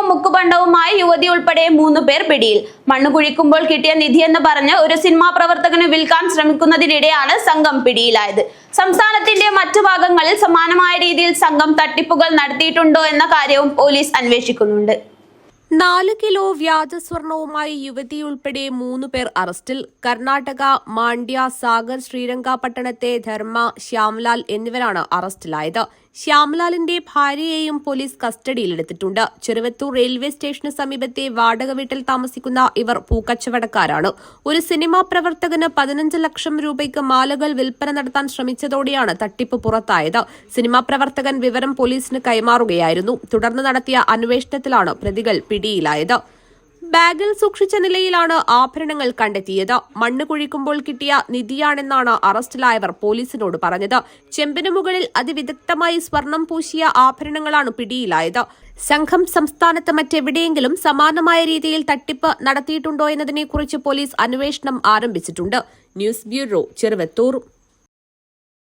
സ്വർണവും മുക്കുപണ്ടവുമായി യുവതി ഉൾപ്പെടെ 3 പേർ പിടിയിൽ. മണ്ണ് കുഴിക്കുമ്പോൾ കിട്ടിയ നിധിയെന്ന് പറഞ്ഞ് ഒരു സിനിമാ പ്രവർത്തകന് വിൽക്കാൻ ശ്രമിക്കുന്നതിനിടെയാണ് സംഘം പിടിയിലായത്. സംസ്ഥാനത്തിന്റെ മറ്റു ഭാഗങ്ങളിൽ സമാനമായ രീതിയിൽ സംഘം തട്ടിപ്പുകൾ നടത്തിയിട്ടുണ്ടോ എന്ന കാര്യവും പോലീസ് അന്വേഷിക്കുന്നുണ്ട്. 4 കിലോ വ്യാജ സ്വർണവുമായി യുവതി ഉൾപ്പെടെ 3 പേർ അറസ്റ്റിൽ. കർണാടക മാണ്ഡ്യ, സാഗർ, ശ്രീരംഗപട്ടണത്തെ ധർമ്മ, ശ്യാംലാൽ എന്നിവരാണ് അറസ്റ്റിലായത്. ശ്യാംലാലിന്റെ ഭാര്യയെയും പോലീസ് കസ്റ്റഡിയിലെടുത്തിട്ടുണ്ട്. ചെറുവത്തൂർ റെയിൽവേ സ്റ്റേഷന് സമീപത്തെ വാടക വീട്ടിൽ താമസിക്കുന്ന ഇവർ പൂക്കച്ചവടക്കാരാണ്. ഒരു സിനിമാ പ്രവർത്തകന് 15 ലക്ഷം രൂപയ്ക്ക് മാലകൾ വിൽപ്പന നടത്താൻ ശ്രമിച്ചതോടെയാണ് തട്ടിപ്പ് പുറത്തായത്. സിനിമാ പ്രവർത്തകൻ വിവരം പോലീസിന് കൈമാറുകയായിരുന്നു. തുടർന്ന് നടത്തിയ അന്വേഷണത്തിലാണ് പ്രതികൾ പിടിയിലായത്. ബാഗിൽ സൂക്ഷിച്ച നിലയിലാണ് ആഭരണങ്ങൾ കണ്ടെത്തിയത്. മണ്ണ് കുഴിക്കുമ്പോൾ കിട്ടിയ നിധിയാണെന്നാണ് അറസ്റ്റിലായവർ പോലീസിനോട് പറഞ്ഞത്. ചെമ്പിനു മുകളിൽ അതിവിദഗ്ധമായി സ്വർണം പൂശിയ ആഭരണങ്ങളാണ് പിടിയിലായത്. സംഘം സംസ്ഥാനത്ത് മറ്റെവിടെയെങ്കിലും സമാനമായ രീതിയിൽ തട്ടിപ്പ് നടത്തിയിട്ടുണ്ടോ എന്നതിനെക്കുറിച്ച് പോലീസ് അന്വേഷണം ആരംഭിച്ചിട്ടുണ്ട്. News bureau, Cheruvathur.